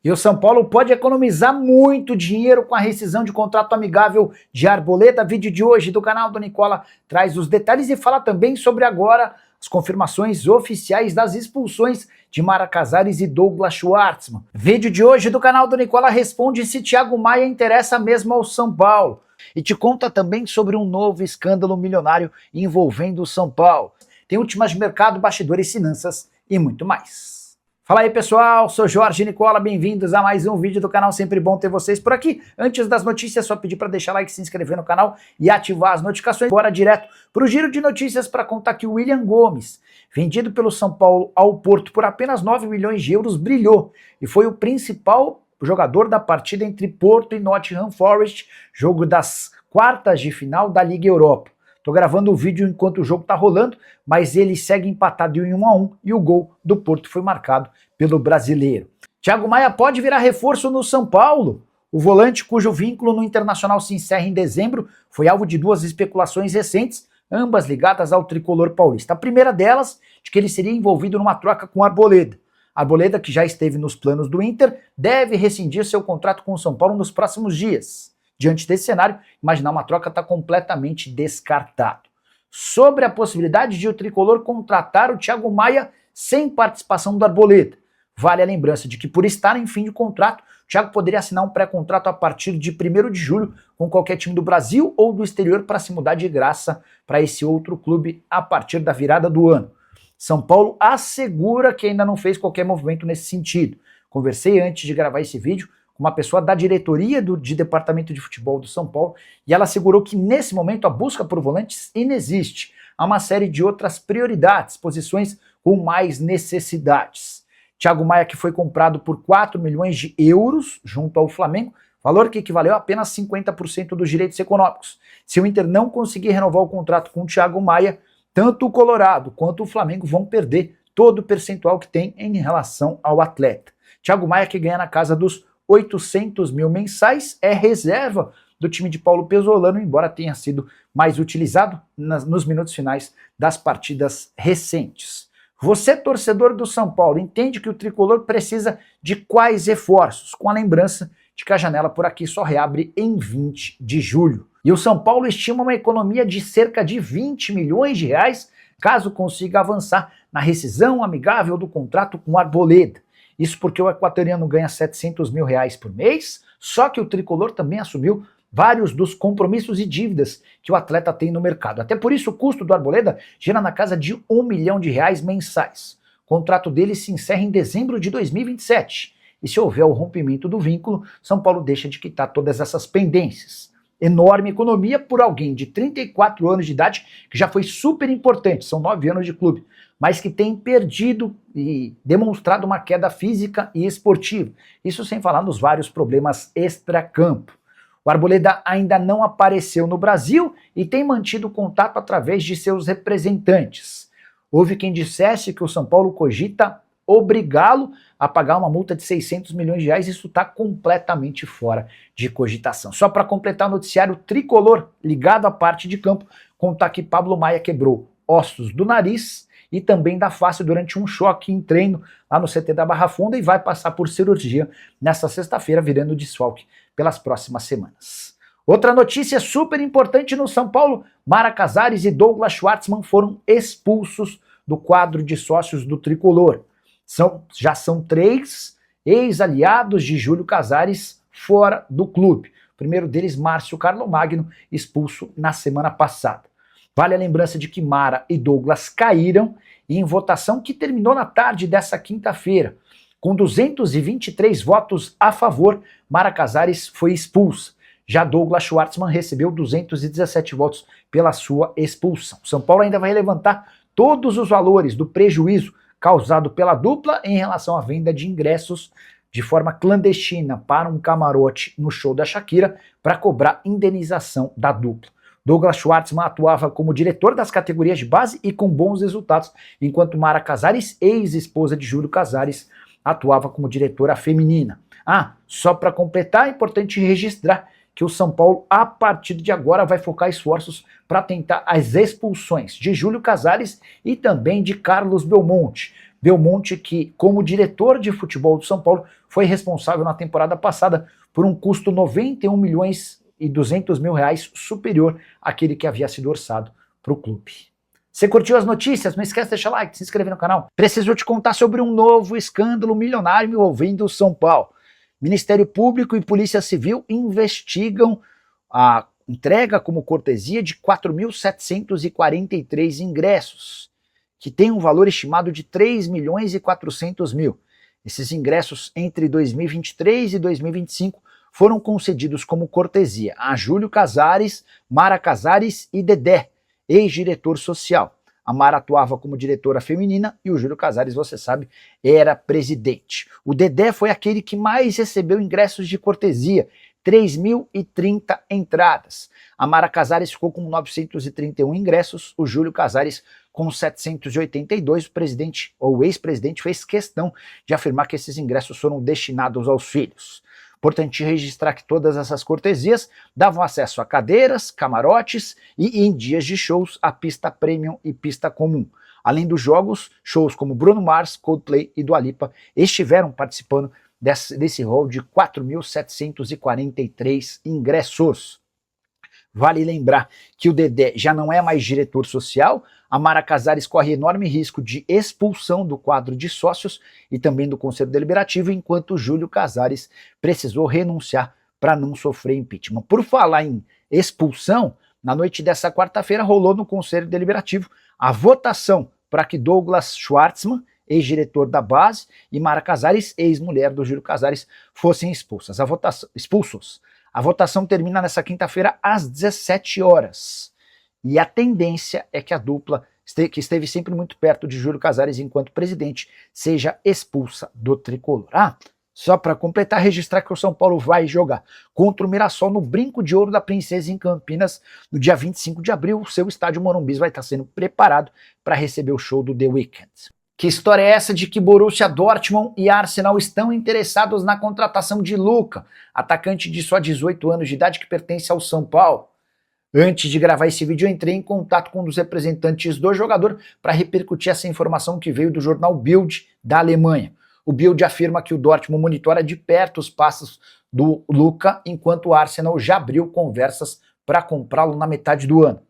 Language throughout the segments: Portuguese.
E o São Paulo pode economizar muito dinheiro com a rescisão de contrato amigável de Arboleda. Vídeo de hoje do canal do Nicola traz os detalhes e fala também sobre agora as confirmações oficiais das expulsões de Mara Casares e Douglas Schwartzman. Vídeo de hoje do canal do Nicola responde se Thiago Maia interessa mesmo ao São Paulo. E te conta também sobre um novo escândalo milionário envolvendo o São Paulo. Tem últimas de mercado, bastidores, finanças e muito mais. Fala aí pessoal, sou Jorge Nicola, bem-vindos a mais um vídeo do canal, sempre bom ter vocês por aqui. Antes das notícias, só pedir para deixar like, se inscrever no canal e ativar as notificações. Bora direto para o giro de notícias para contar que o William Gomes, vendido pelo São Paulo ao Porto por apenas 9 milhões de euros, brilhou e foi o principal jogador da partida entre Porto e Nottingham Forest, jogo das quartas de final da Liga Europa. Tô gravando o vídeo enquanto o jogo tá rolando, mas ele segue empatado em 1-1 e o gol do Porto foi marcado pelo brasileiro. Thiago Maia pode virar reforço no São Paulo. O volante, cujo vínculo no Internacional se encerra em dezembro, foi alvo de duas especulações recentes, ambas ligadas ao tricolor paulista. A primeira delas, de que ele seria envolvido numa troca com Arboleda. Arboleda, que já esteve nos planos do Inter, deve rescindir seu contrato com o São Paulo nos próximos dias. Diante desse cenário, imaginar uma troca está completamente descartado. Sobre a possibilidade de o tricolor contratar o Thiago Maia sem participação do Arboleda. Vale a lembrança de que, por estar em fim de contrato, o Thiago poderia assinar um pré-contrato a partir de 1º de julho com qualquer time do Brasil ou do exterior para se mudar de graça para esse outro clube a partir da virada do ano. São Paulo assegura que ainda não fez qualquer movimento nesse sentido. Conversei antes de gravar esse vídeo uma pessoa da diretoria de departamento de futebol do São Paulo, e ela assegurou que nesse momento a busca por volantes inexiste. Há uma série de outras prioridades, posições com mais necessidades. Thiago Maia, que foi comprado por 4 milhões de euros junto ao Flamengo, valor que equivaleu a apenas 50% dos direitos econômicos. Se o Inter não conseguir renovar o contrato com o Thiago Maia, tanto o Colorado quanto o Flamengo vão perder todo o percentual que tem em relação ao atleta. Thiago Maia, que ganha na casa dos 800 mil mensais, é reserva do time de Paulo Pesolano, embora tenha sido mais utilizado nos minutos finais das partidas recentes. Você, torcedor do São Paulo, entende que o tricolor precisa de quais reforços? Com a lembrança de que a janela por aqui só reabre em 20 de julho. E o São Paulo estima uma economia de cerca de 20 milhões de reais caso consiga avançar na rescisão amigável do contrato com Arboleda. Isso porque o equatoriano ganha 700 mil reais por mês, só que o tricolor também assumiu vários dos compromissos e dívidas que o atleta tem no mercado. Até por isso o custo do Arboleda gira na casa de 1 milhão de reais mensais. O contrato dele se encerra em dezembro de 2027. E se houver o rompimento do vínculo, São Paulo deixa de quitar todas essas pendências. Enorme economia por alguém de 34 anos de idade, que já foi super importante, são 9 anos de clube, mas que tem perdido e demonstrado uma queda física e esportiva. Isso sem falar nos vários problemas extracampo. O Arboleda ainda não apareceu no Brasil e tem mantido contato através de seus representantes. Houve quem dissesse que o São Paulo cogita obrigá-lo a pagar uma multa de 600 milhões de reais, isso está completamente fora de cogitação. Só para completar o noticiário tricolor ligado à parte de campo, contar que Pablo Maia quebrou ossos do nariz e também da face durante um choque em treino lá no CT da Barra Funda e vai passar por cirurgia nesta sexta-feira, virando desfalque pelas próximas semanas. Outra notícia super importante no São Paulo: Mara Casares e Douglas Schwartzman foram expulsos do quadro de sócios do tricolor. Já são 3 ex-aliados de Júlio Casares fora do clube. O primeiro deles, Márcio Carlomagno, expulso na semana passada. Vale a lembrança de que Mara e Douglas caíram em votação que terminou na tarde dessa quinta-feira. Com 223 votos a favor, Mara Casares foi expulsa. Já Douglas Schwartzman recebeu 217 votos pela sua expulsão. São Paulo ainda vai levantar todos os valores do prejuízo causado pela dupla em relação à venda de ingressos de forma clandestina para um camarote no show da Shakira para cobrar indenização da dupla. Douglas Schwartzman atuava como diretor das categorias de base e com bons resultados, enquanto Mara Casares, ex-esposa de Júlio Casares, atuava como diretora feminina. Só para completar, é importante registrar que o São Paulo, a partir de agora, vai focar esforços para tentar as expulsões de Júlio Casares e também de Carlos Belmonte, Belmonte, que como diretor de futebol do São Paulo, foi responsável na temporada passada por um custo 91.200.000 reais superior àquele que havia sido orçado para o clube. Você curtiu as notícias? Não esquece de deixar like, se inscrever no canal. Preciso te contar sobre um novo escândalo milionário envolvendo o São Paulo. Ministério Público e Polícia Civil investigam a entrega como cortesia de 4.743 ingressos, que tem um valor estimado de 3.400.000. Esses ingressos entre 2023 e 2025 foram concedidos como cortesia a Júlio Casares, Mara Casares e Dedé, ex-diretor social. A Mara atuava como diretora feminina e o Júlio Casares, você sabe, era presidente. O Dedé foi aquele que mais recebeu ingressos de cortesia, 3.030 entradas. A Mara Casares ficou com 931 ingressos, o Júlio Casares com 782. O presidente, ou o ex-presidente, fez questão de afirmar que esses ingressos foram destinados aos filhos. Importante registrar que todas essas cortesias davam acesso a cadeiras, camarotes e, em dias de shows, a pista premium e pista comum. Além dos jogos, shows como Bruno Mars, Coldplay e Dua Lipa estiveram participando desse rol de 4.743 ingressos. Vale lembrar que o Dedé já não é mais diretor social, a Mara Casares corre enorme risco de expulsão do quadro de sócios e também do Conselho Deliberativo, enquanto Júlio Casares precisou renunciar para não sofrer impeachment. Por falar em expulsão, na noite dessa quarta-feira rolou no Conselho Deliberativo a votação para que Douglas Schwartzman, ex-diretor da base, e Mara Casares, ex-mulher do Júlio Casares, fossem expulsos. A votação termina nessa quinta-feira às 17 horas. E a tendência é que a dupla, que esteve sempre muito perto de Júlio Casares enquanto presidente, seja expulsa do tricolor. Só para completar, registrar que o São Paulo vai jogar contra o Mirassol no Brinco de Ouro da Princesa em Campinas no dia 25 de abril. O seu estádio Morumbi vai estar sendo preparado para receber o show do The Weeknd. Que história é essa de que Borussia Dortmund e Arsenal estão interessados na contratação de Luka, atacante de só 18 anos de idade que pertence ao São Paulo? Antes de gravar esse vídeo, eu entrei em contato com um dos representantes do jogador para repercutir essa informação que veio do jornal Bild da Alemanha. O Bild afirma que o Dortmund monitora de perto os passos do Luka, enquanto o Arsenal já abriu conversas para comprá-lo na metade do ano.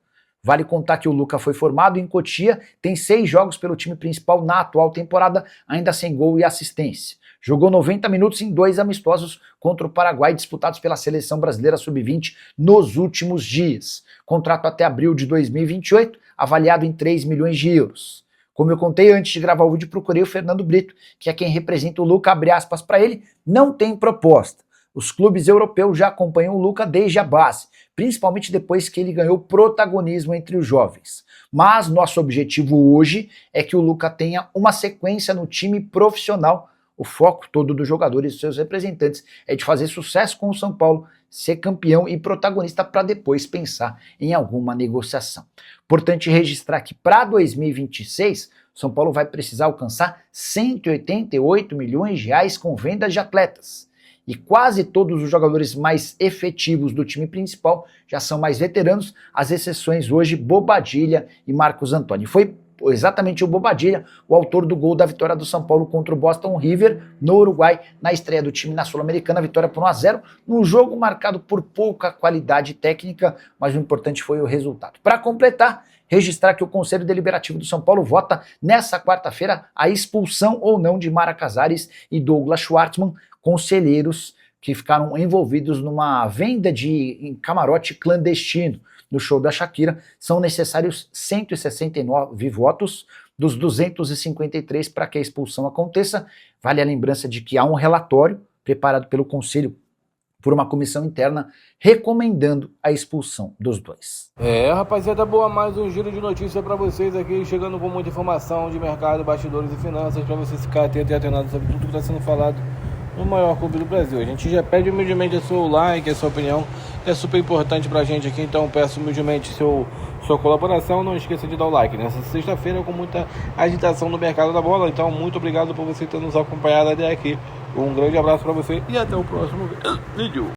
Vale contar que o Luka foi formado em Cotia, tem 6 jogos pelo time principal na atual temporada, ainda sem gol e assistência. Jogou 90 minutos em 2 amistosos contra o Paraguai, disputados pela Seleção Brasileira Sub-20 nos últimos dias. Contrato até abril de 2028, avaliado em 3 milhões de euros. Como eu contei antes de gravar o vídeo, procurei o Fernando Brito, que é quem representa o Luka, abre aspas para ele, não tem proposta. Os clubes europeus já acompanham o Luka desde a base, principalmente depois que ele ganhou protagonismo entre os jovens. Mas nosso objetivo hoje é que o Luka tenha uma sequência no time profissional. O foco todo dos jogadores e seus representantes é de fazer sucesso com o São Paulo, ser campeão e protagonista para depois pensar em alguma negociação. Importante registrar que para 2026, o São Paulo vai precisar alcançar 188 milhões de reais com vendas de atletas. E quase todos os jogadores mais efetivos do time principal já são mais veteranos, as exceções hoje Bobadilla e Marcos Antônio. Foi exatamente o Bobadilla, o autor do gol da vitória do São Paulo contra o Boston River no Uruguai, na estreia do time na Sul-Americana, vitória por 1-0, num jogo marcado por pouca qualidade técnica, mas o importante foi o resultado. Para completar, registrar que o Conselho Deliberativo do São Paulo vota nessa quarta-feira a expulsão ou não de Mara Casares e Douglas Schwartzman, conselheiros que ficaram envolvidos numa venda de camarote clandestino no show da Shakira. São necessários 169 votos dos 253 para que a expulsão aconteça. Vale a lembrança de que há um relatório preparado pelo Conselho por uma comissão interna recomendando a expulsão dos dois. Rapaziada, boa, mais um giro de notícia para vocês aqui, chegando com muita informação de mercado, bastidores e finanças, para vocês ficarem atentos e atenados sobre tudo que está sendo falado no maior clube do Brasil. A gente já pede humildemente o seu like, a sua opinião, é super importante pra gente aqui, então peço humildemente sua colaboração. Não esqueça de dar o like nessa sexta-feira com muita agitação no mercado da bola, então muito obrigado por você ter nos acompanhado até aqui. Um grande abraço pra você e até o próximo vídeo.